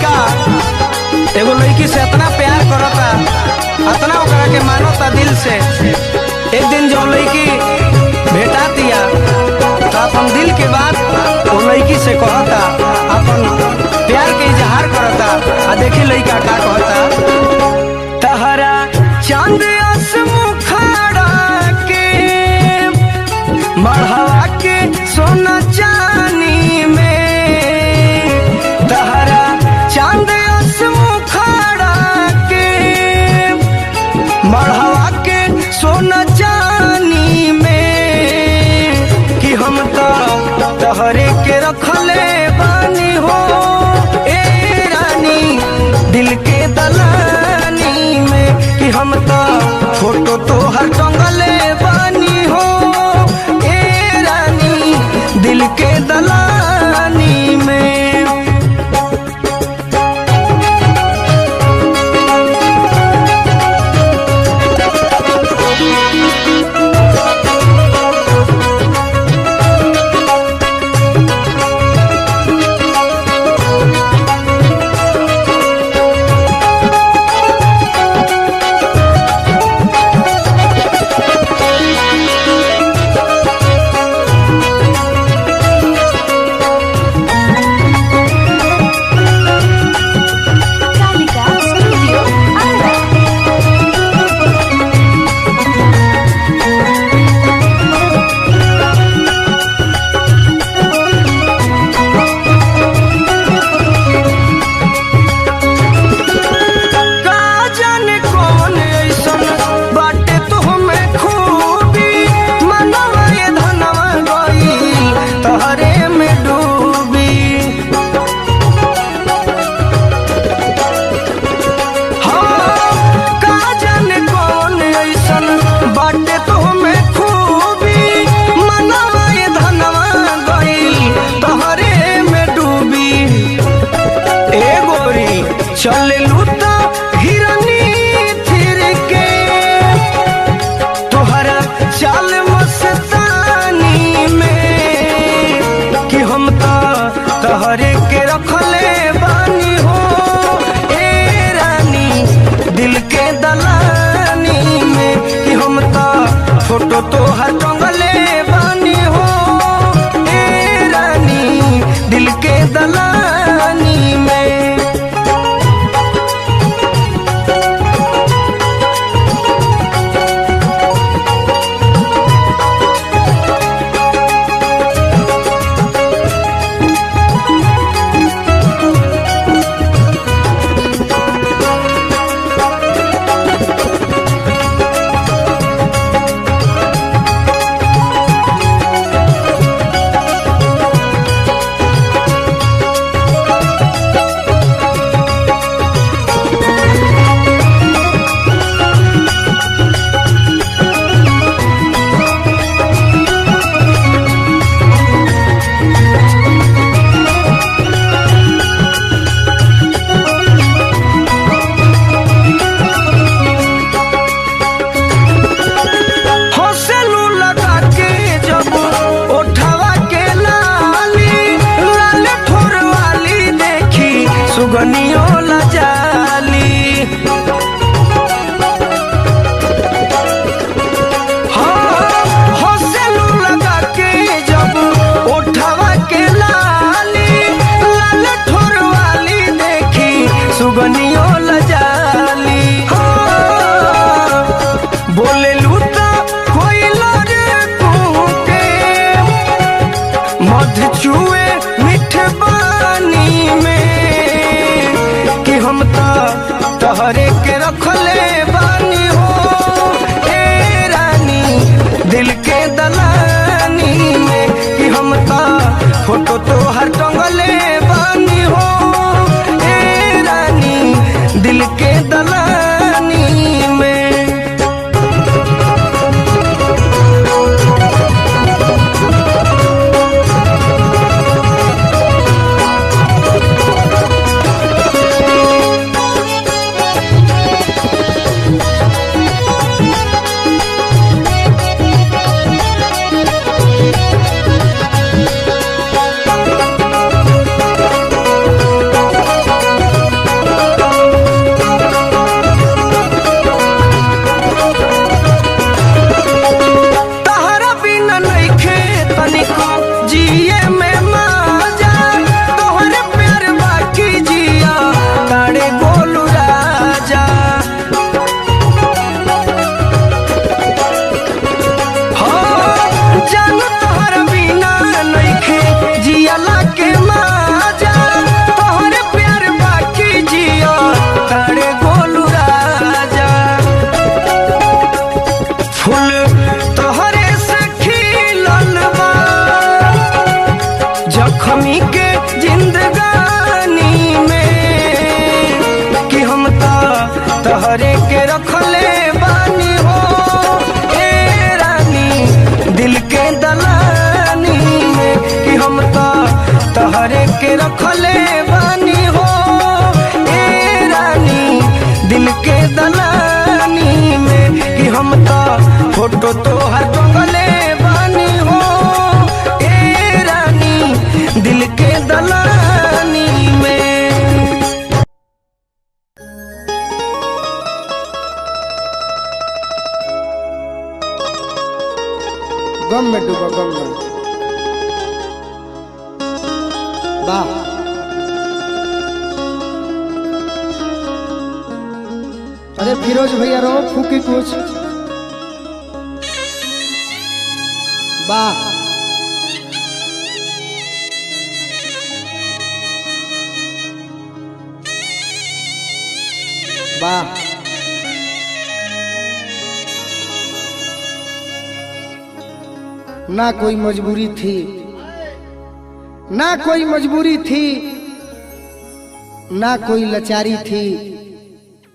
लड़का एगो लड़की से इतना प्यार करता, इतना ओकरा के मानता दिल से। एक दिन जो लड़की भेटा दिया तो अपन दिल के बात वो लड़की से कहता, अपन प्यार के इजहार करता। आ देखी लड़का का कहता, तहरा चांद मुखाड़ा के मढ़वा के सोना चानी में, तहरा चांद मुखाड़ा के मढ़वा के सोना चानी में, कि हम तो तहरे के रखले बानी हो ए रानी दिल के दलानी में, कि हम तो फोटो तो हर टंगले बानी हो ए रानी दिल के दलानी में। चले लूटा हिरनी फिर के तोहरा चाल मस्तानी में, कि हम तो तहरे के रखले बानी हो ए रानी दिल के दलानी में, कि हम तो फोटो तो हर टंगले बानी हो ए रानी दिल के दलानी में। सुगनियो लजाली बोले लूटा कोई लड़े के मध चुए मिठ बानी में, कि हम तो तहरे के रखले बानी हो ए रानी दिल के दलानी में, कि हम तो फोटो तो हर टंगले बानी हो दिल के दलानी में। गम में डूबो, गम में। वाह, अरे फिरोज भैया रो फूकी कुछ। वाह, वाह, ना कोई मजबूरी थी, ना कोई मजबूरी थी, ना कोई लाचारी थी,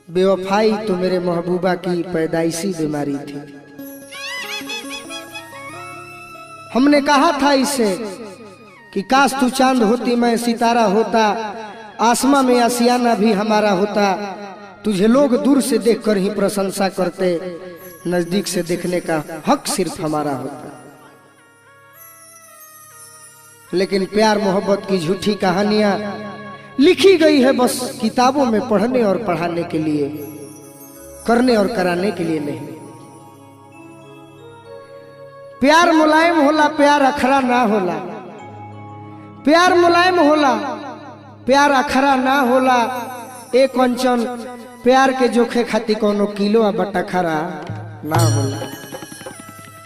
बेवफाई तो मेरे महबूबा की पैदाइशी बीमारी थी। हमने कहा था इससे कि काश तू चांद होती मैं सितारा होता, आसमां में आसियाना भी हमारा होता, तुझे लोग दूर से देखकर ही प्रशंसा करते, नजदीक से देखने का हक सिर्फ हमारा होता। लेकिन प्यार मोहब्बत की झूठी कहानियां लिखी गई है बस किताबों में पढ़ने और पढ़ाने के लिए, करने और कराने के लिए नहीं। प्यार मुलायम होला, प्यार अखरा ना होला। प्यार मुलायम होला, प्यार अखरा ना होला। एक कंचन प्यार के जोखे खाती कोनो किलो आ बटा खरा ना होला।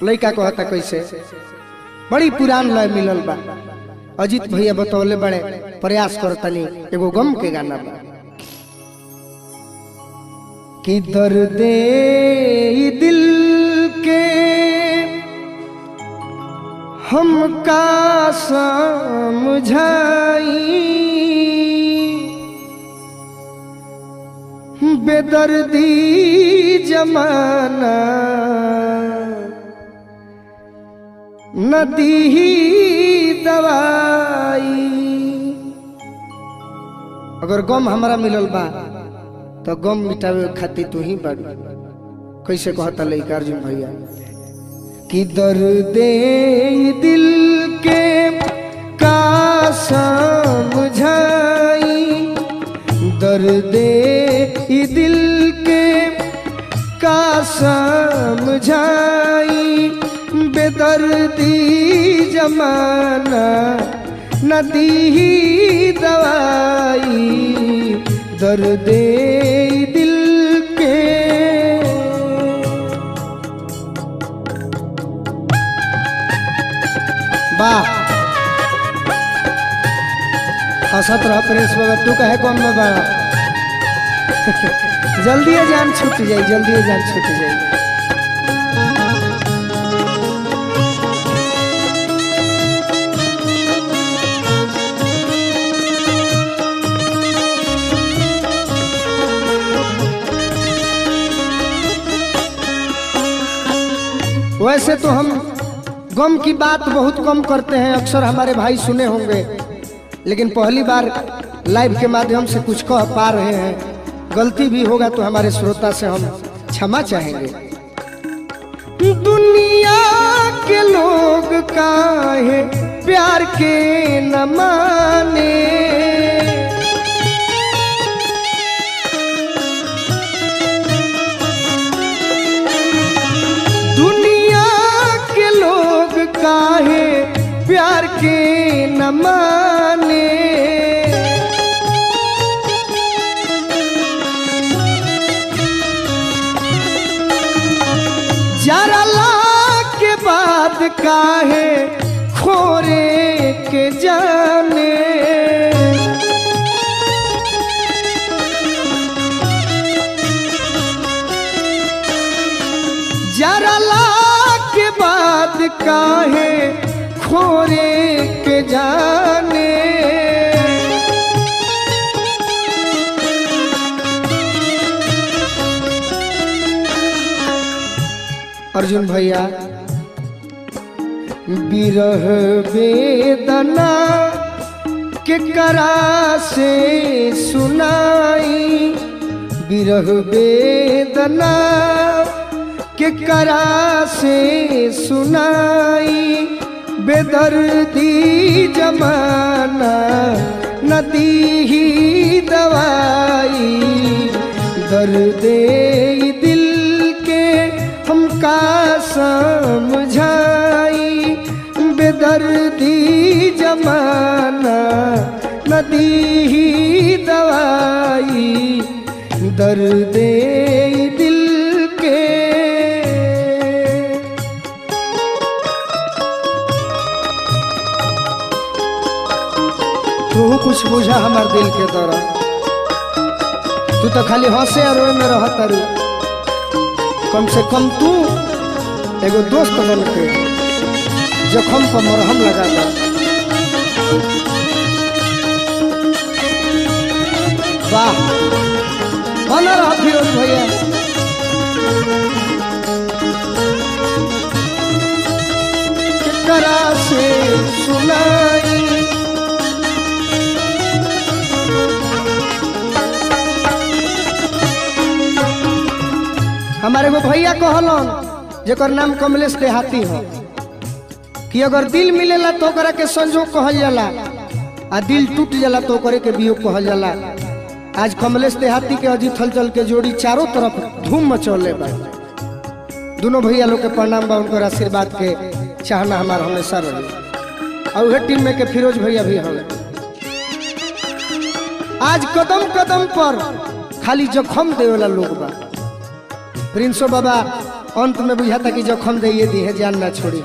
लड़का कहता कैसे, बड़ी पुरान लय मिलल बा। अजीत भैया बतौले बड़े, प्रयास करतनी एगो गम के गाना बा कि दर्दे दिल के हमका समझाई, बेदर्दी जमाना नदी दवाई। अगर गम हमारा मिलल बा तो गम मिटावे खातिर तू ही बड़। कैसे कहता लइका अर्जुन भैया कि दर्दे दिल के का समझाई, दर्दे दिल के का समझाई, बेदर्दी जमाना नदी दवाई, दर्दे दिल के। वाह, हंसत रह प्रेस बगैर, तू कहे कौन में बड़ा। जल्दी जान छूट जाए, जल्दी जान छूट जाए। वैसे तो हम गम की बात बहुत कम करते हैं, अक्सर हमारे भाई सुने होंगे, लेकिन पहली बार लाइव के माध्यम से कुछ कह पा रहे हैं। गलती भी होगा तो हमारे श्रोता से हम क्षमा चाहेंगे। दुनिया के लोग काहे प्यार के न माने, काहे प्यार के न माने, जरा के बाद काहे खोरे के जाने, जरा बात काहे खोरे के जाने। अर्जुन भैया बिरह वेदना के करा से सुनाई, बिरह वेदना के करा से सुनाई, बेदर्दी जमाना नदी ही दवाई, दर्दे दिल के हमका समझाई, जमाना नदी ही दवाई दर्द दिल के। तू कुछ बुझा हमार दिल के दौरान, तू तो खाली हंसे और रोए में रहता रू। कम से कम तू एगो दोस्त बन के जख्म पर मरहम लगा दा। वाह, बना रहा फिरोज भैया। केकरा से सुनाई हमारे वो भैया कहलन जेकर नाम कमलेश देहाती हो कि अगर दिल मिलेला तो ओकरा के संजोग कहल जाला, आ दिल टूट जाला तो ओकरे के वियोग कहल जाला। आज कमलेश देहाती के अजीत हलचल के जोड़ी चारों तरफ धूम मचौले बा। दोनों भैया लोग के प्रणाम बा, उनकर आशीर्वाद के चाहना हमारा हमेशा रही। और वह टीम में के फिरोज भैया भी हमें आज कदम कदम पर खाली जख्म देवेला लोग बा। प्रिंसो बाबा अंत में बुझाता कि जख्म दे दी है, जान ना छोड़ी।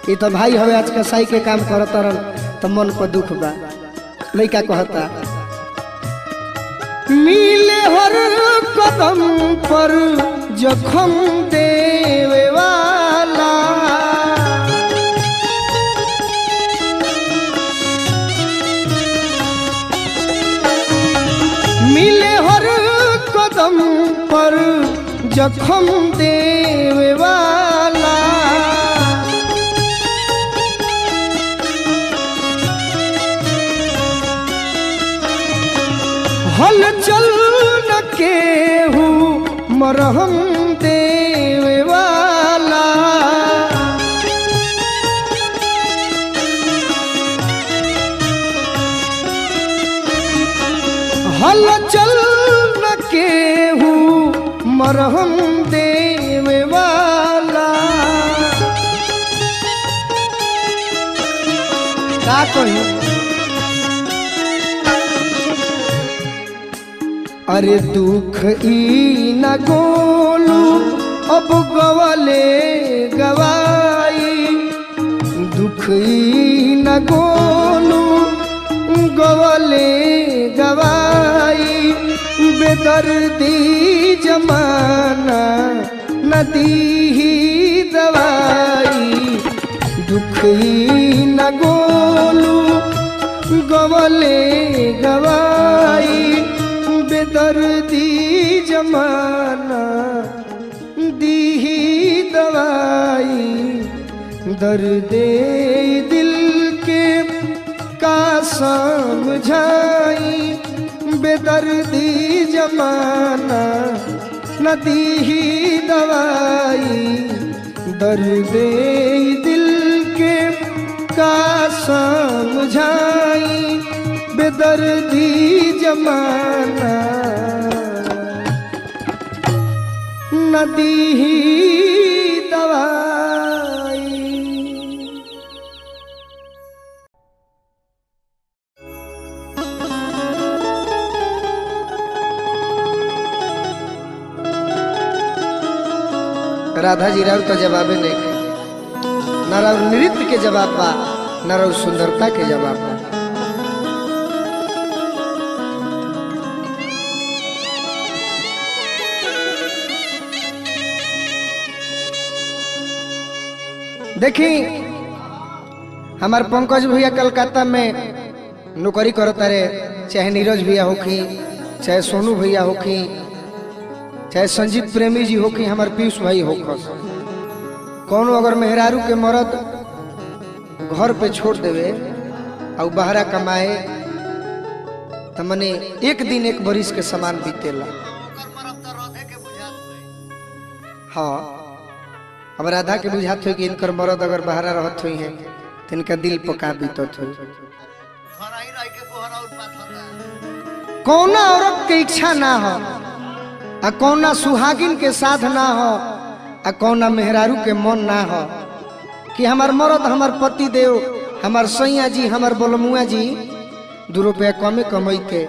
ये तो भाई हवे आज कसाई के काम करत रन तो मन पर दुख बा। लइका कहता मिले हर कदम पर जख्म देवे वाला, मिले हर कदम पर जख्म देवे वाला। हल चल न केहू मरहम देवे वाला, हल चल न केहू मरहम देवे वाला। का कही अरे दुख ई न गोलू अब गवाले गवाई, दुख ई न गोलू गवाले गवाई। बेदर्दी जमाना नदी ही दवाई, दुख ई न गोलू गवाले गवाई। बेदर्दी जमाना दी ही दवाई, दर्दे दिल के का समझाई। बेदर्दी जमाना न दी ही दवाई, दर्दे दिल के का समझाई। बेदर्दी जमाना नदी ही दवाई। राधा जी राव तो जवाबे नहीं, न राव नृत्य के जवाब बा, न राव सुंदरता के जवाब बा। देखी हमार पंकज भैया कलकत्ता में नौकरी करता रे, चाहे नीरज भैया होखी, चाहे सोनू भैया होखी, चाहे संजीत प्रेमी जी होखी, हमार पीयूष भाई होखस। कौनो अगर मेहरारू के मरद घर पे छोड़ देवे और बाहरा कमाए तो मने एक दिन एक बरिस के समान बीतेला। हाँ, अब राधा के बुझात हो कि इनकर मरद अगर बाहरा रहत हुई है तो इनका दिल पका बीतत हो। कौना औरत के इच्छा ना हो, आ कौना सुहागिन के साथ ना हो, आ कौना मेहरारू के मन ना हो कि हमार मरद, हमार पति देव हमार सैया जी हमार बोलमुआ जी 2 रुपया कमे कमैते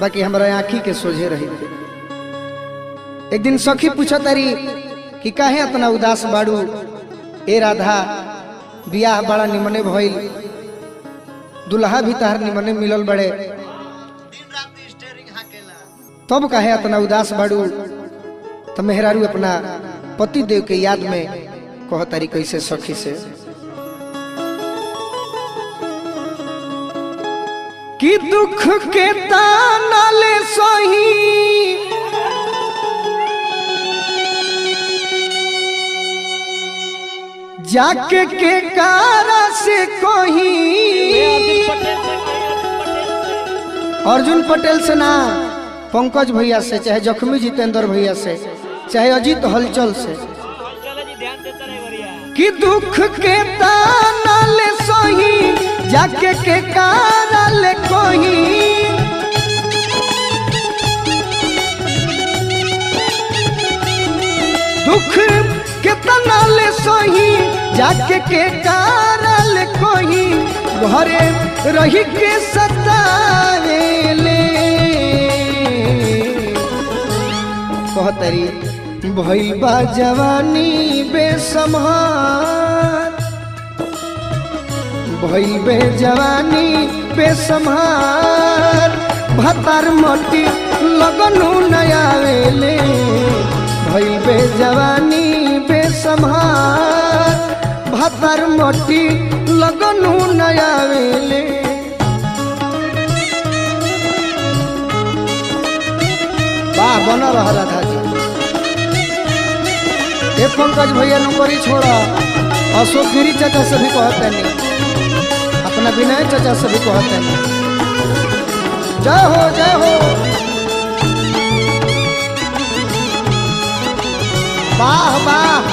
बाकी हमारा आँखी के सोझे रहते। एक दिन सखी पूछा तारी कि काहे इतना उदास बाड़ू, ए राधा बियाह बड़ा निमने भइल, दुल्हा भी तार निमने मिलल बड़े, तब काहे इतना उदास बाड़ू। तो मेहरारू अपना पति देव के याद में कह तारी कैसे सखी से कि दुख के ताना ले सही जाके के कारा से कोही। अर्जुन पटेल से ना, पंकज भैया से, चाहे जख्मी जितेंद्र भैया से, चाहे अजीत हलचल से, कि दुख के ताना ले सही जाके के कारा ले कोही। दुख के ताना ले सही जाके के कारा ले कोही। घरे रही के सतावेले कहतरी भइल बा जवानी बेसम्हार, भइल बे जवानी बेसम्हार। भतार मटी लगनु नयावेले भइल बे जवानी बेसम्हार। भतार मटी लगनु नयावेले। वाह बना रहा था जी। ए पंकज भैया नौकरी छोड़ा, अशोक गिरी चाचा से भी कहते नहीं, अपना विनय चाचा से भी कहते नहीं। जय हो जय हो। वाह वाह।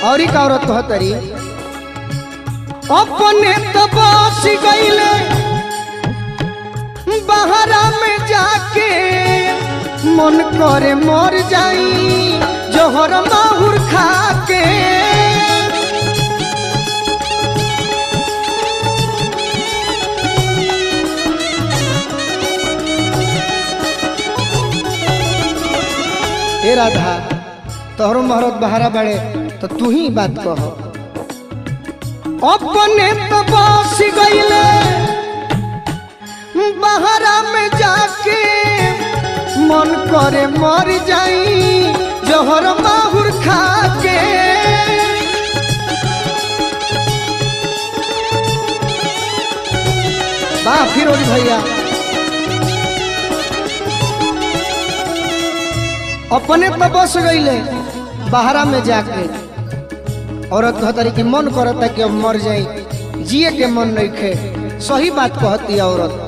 और एक औरत कहतरी अपने तबास गईले बहरा में जाके मन करे मर जाई जोहर माहुर खा के। ए राधा तोहरो महरत बहरा बड़े तो तू ही बात कह। अपने तो बस गईले बहरा में जाके मन करे मर जाई जोहर माहुर खा के। वाह फिरोज भैया। अपने तो बस गईले बहरा में जाके, औरत कहतरी कि मन करता कि अब मर जाई, जिए के मन नहीं खे। सही बात कहती है औरत।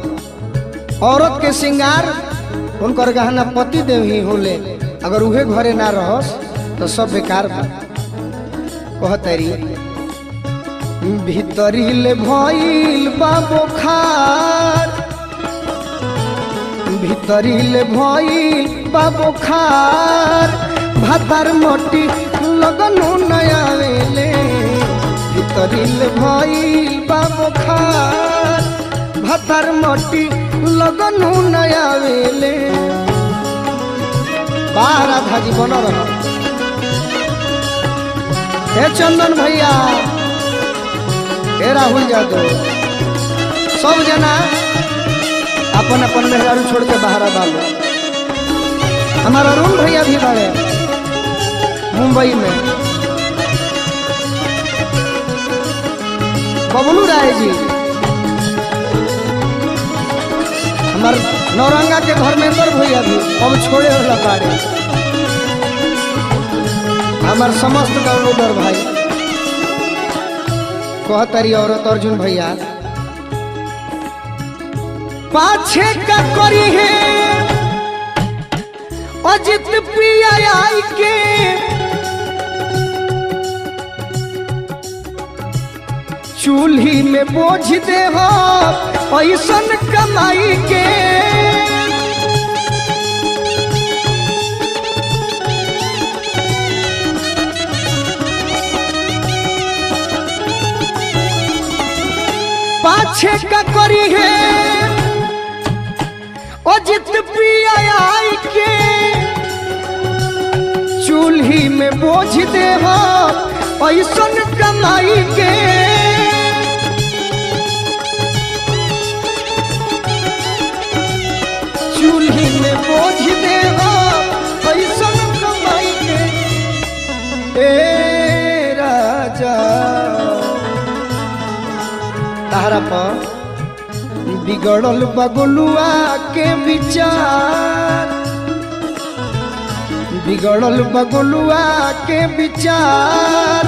औरत के श्रृंगार उनकर गहना पति देव ही होले, अगर उहे घरे ना रहस तो सब बेकार बा। कहतरी भीतरी ले भइल बा बुखार, भीतरी ले भइल बा बुखार। भतार मोटी लगनु नयावेले भीतरी ले भइल बा बुखार। भतार मोटी लगनु नयावेले। वाह राधा जी बन रहा। हे चंदन भैया, हे राहुल यादव, सब जना अपन अपन मेहरारू छोड़ के बाहर डालो। हमारा अरुण भैया भी बड़े मुंबई में, बबलू राय जी हमार नौरंगा के धर्मेंद्र भैया भी अब छोड़े होला बाड़े। हमार समस्त डाउनलोडर भाई कहतरी औरत अर्जुन भैया पाछे का करी है अजित पिया आई के चूल्ही में बोझ दे हो ऐसन कमाई के पाछे का करी है अजित पिया आई के चूल्ही में बोझ दे हो ऐसन कमाई के चूल्ही में बोझ दे हो ऐसन कमाई के ए राजा तारा पर बिगड़ल बगुलुआ के विचार बिगड़ल बगुलुआ के विचार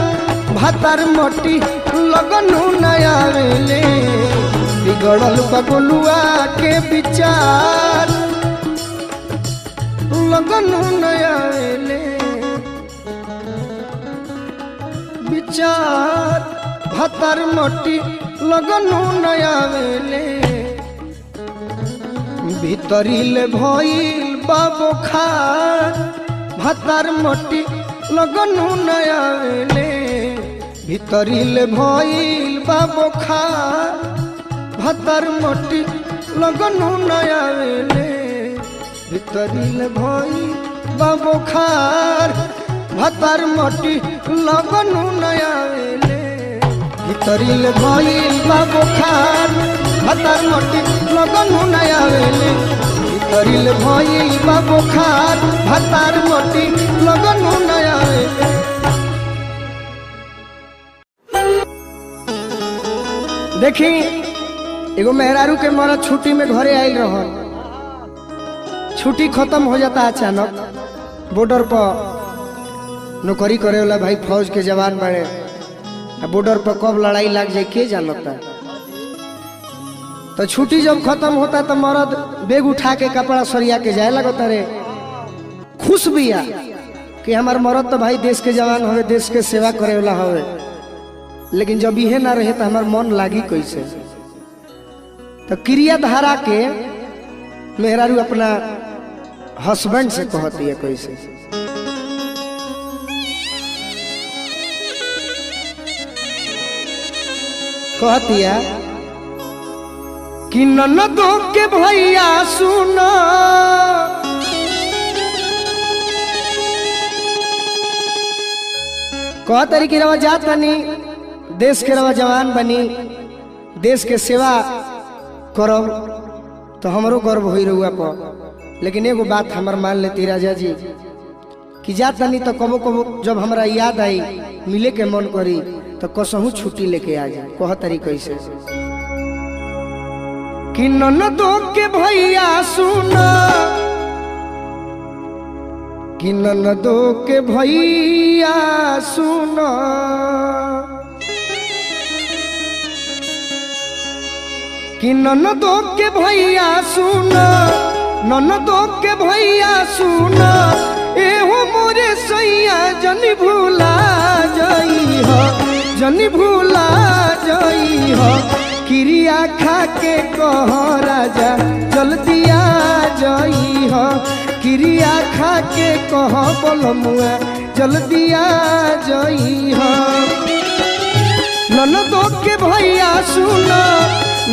भातर मोटी लगनु नया वेले बिगड़ल बगुलुआ के विचार लगनु नया वेले विचार भातर मोटी लगनु नया वेले भीतरीले भइल बाबो खार भातार मोटी लगनु नया वेले भीतरीले भइल बाबो खार भातार मोटी लगनु नया वेले भीतरीले भइल बाबो खार भातार मोटी लगनु नया वेले भीतरील भइल बाबो खार भातार मोटी लगनु नया वेले भीतरील भइल बाबो खार भातार मोटी लगनु नया वेले। देखी एगो मेहरारू के मरद छुट्टी में घरे आयल रहल छुट्टी खत्म हो जाता अचानक बॉर्डर पर नौकरी करे वाला भाई फौज के जवान बड़े बॉर्डर पर कब लड़ाई लग जाए के जानता। तो छुट्टी जब खत्म होता तो मर्द बैग उठा के कपड़ा सरिया के जाए लगता रे खुश बिया कि हमार मर्द तो भाई देश के जवान हवे देश के सेवा करे वाला हवे लेकिन जब इहे ना रहे तो हमार मन लागी कैसे। तो क्रिया धारा के मेहरारू अपना हस्बैंड से कहती है कैसे कहतिया कि ननदो के भैया सुना कह तरीके रवा जात बनी देश के रवा जवान बनी देश के सेवा करब तो हमरो गर्व हो रहुआ पर लेकिन एगो बात हमार मान लेती राजा जी कि जात बनी तो कबो कबो जब हमरा याद आई मिले के मन करी तो कसहू छुट्टी लेके आ जाए कह तरीके से कि ननदो के भैया सुना कि ननदो के भैया सुना कि ननदो के भैया सुना ननदो के भैया सुना एहो मोरे सैया जनी भूला जाई हो जनी भूला जाई हो क्रिया खा के कह राजा जल्दी आ जाई हो क्रिया खा के कह बोलमुआ जल्दी आ जाई हो ननदो के भैया सुना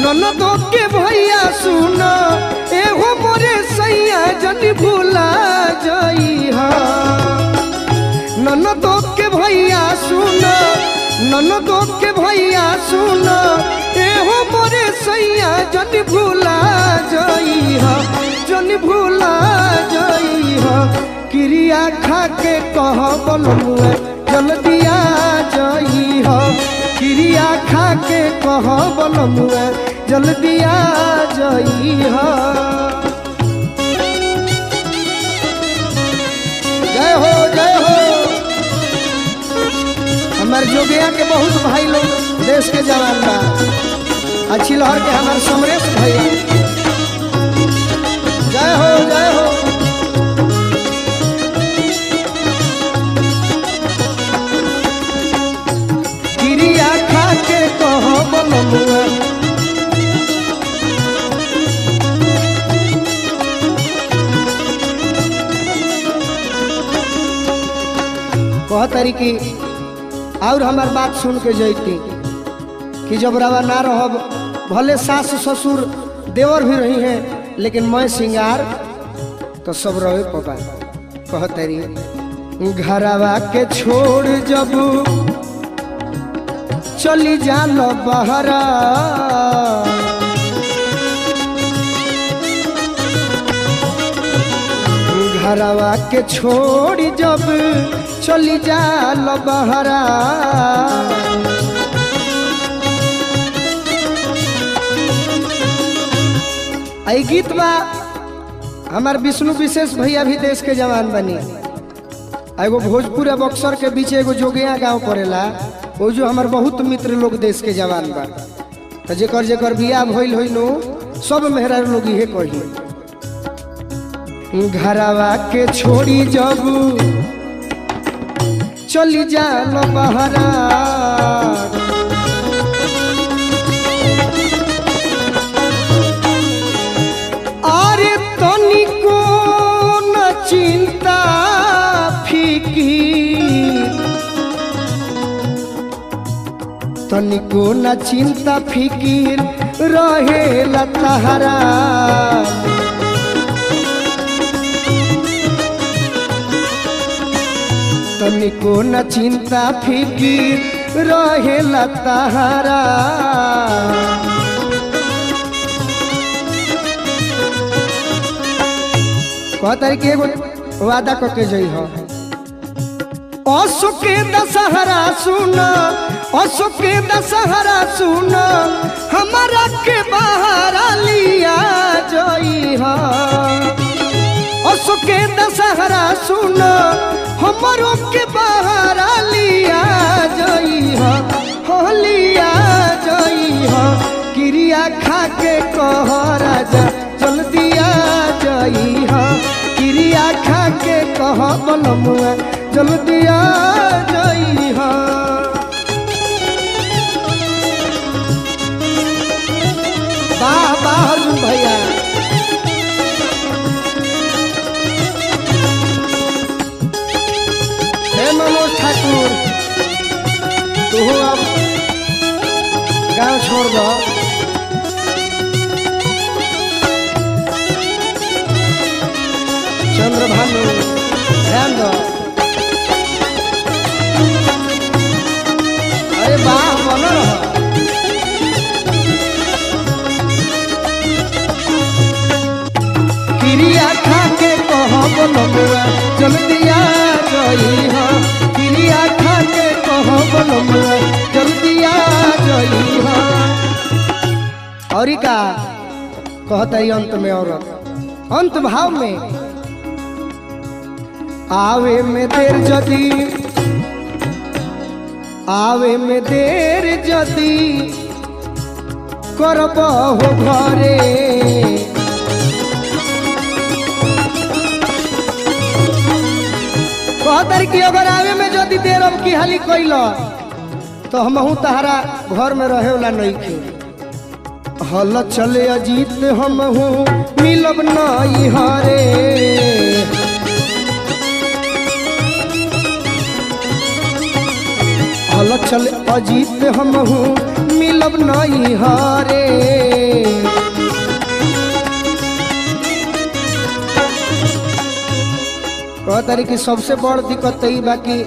ननदो के भैया सुना एहो मोरे सैया जनी भूला जाई हो ननदो के भैया सुना ननदो के भैया सुना एहो मोरे सैया जनी भूला जाई हो जनी भूला जाई हो क्रिया खा के कह बोलमुआ जल्दी आ जाई हो क्रिया खा के कह बोलमुआ जल्दी आ जाई हो। जय हो जय हो हमारे जोगिया के बहुत भाई लोग देश के जवान बा अच्छी लहर के हमारे समरेश भैया जय हो कहतरी कि और हमार बात सुन के जैती कि जब रवा ना रहब भले सास ससुर देवर भी रही हैं लेकिन मैं सिंगार तो सब रहे पपा। कहतरी घरवा के छोड़ जब चली जालो बहरा घरवा के छोड़ जब चली जालो बहरा आई गीत बा हमार विष्णु विशेष भैया भी देश के जवान बनी। एगो भोजपुर बक्सर के बीच एगो जोगिया गांव पड़ेला वो जो हमार बहुत मित्र लोग देश के जवान बा तो जेकर जेकर बियाह भइल होई नो सब मेहरा लोग इहे कही घरवा के छोड़ी जब चली जालो बहरा अरे तनिको न चिंता तनिको न चिंता फिकीर रहे लतहरा तनिको न चिंता फिकीर रहे लतहरा कहता कि एगो वादा करके जई हो अशोक दशहरा सुन अशोक दशहरा सुन हमारा के बाहर लिया जई हो अशोक दशहरा सुन हमारो के बाहर लिया जई हो लिया जई हो क्रिया खा के कह राजा चल दिया जई हो क्रिया खा के कह बलमुआ चल दिया जई हो वाह वाह अर्जुन भैया हे मनोज ठाकुर तू अब गाँव छोड़ दो चंद्र भानु ध्यान दो अरे वाह बनो क्रिया खा के कह बलमुआ चल दिया जई हो क्रिया खा के कह बलमुआ चल दिया जई हो और का कहता अंत में औरत अंत भाव में आवे में देर जदी आवे में देर जदी करब हो घरे कहतर कि अगर आवे में जदी देर अब की हाली कैल तो हमहू तहरा घर में रहे वाला नहीं थे हल चले अजीत हमहू मिलब नहीं हरे हल चले अजीत हमहू मिलब नहीं हरे कहतारी कि सबसे बड़ दिक्कत तो बाकी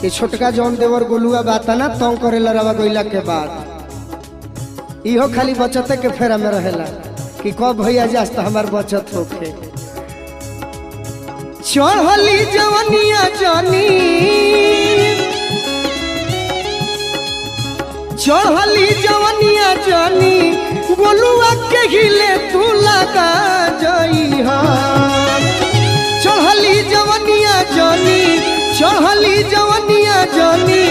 कि छोटका जौन देवर गोलुआ बात ना तंग करेला रवा गईला के बाद इहो खाली बचते के फेरा में रहेला कि कब भैया जास तो हमार बचत होखे चढ़ली जवनिया जानी चढ़ली जवनिया जानी गोलुआ के हिले तू लगा जई हा चढ़ली जवनिया जानी चढ़ली जवनिया जानी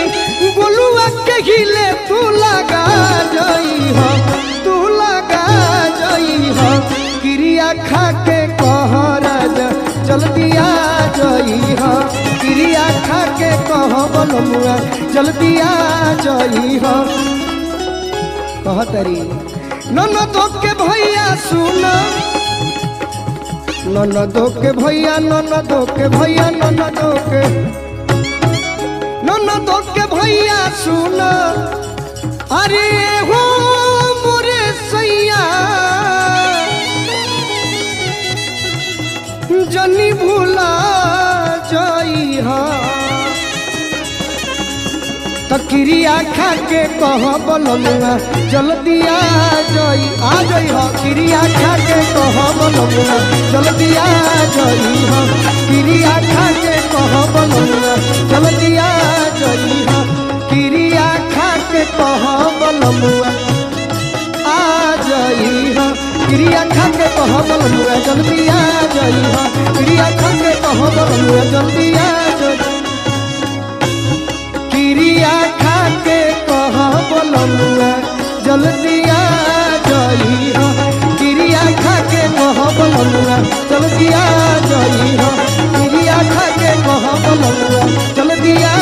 गोलुआ के हिले तू लगा जई हो तू लगा जई हो क्रिया खा के कह राजा चल दिया जई हो क्रिया खा के कह बलमुआ चल दिया जई हो कहतरी ननदो के भैया सुना ननदो के भैया ननदो के भैया ननदो के ननदो के भैया सुन अरे हो मोरे सैया जनी भूला जाई हा तकिरिया खा के कह बलमुआ जल्दी आ जाई हो किरिया खा के कह बलमुआ जल्दी आ जाई हो किरिया खा के कह बलमुआ जल्दी आ जाई हो किरिया खा के कह बलमुआ आ जाई हो किरिया खा के कह बलमुआ जल्दी आ जाई हो किरिया खा के कह बलमुआ जल्दी आ जाई किरिया खा के कह बलमुआ जल्दी आ जाई हो किरिया खा के कह बलमुआ जल्दी आ जाई हो किरिया खा के कह बलमुआ जल्दी आ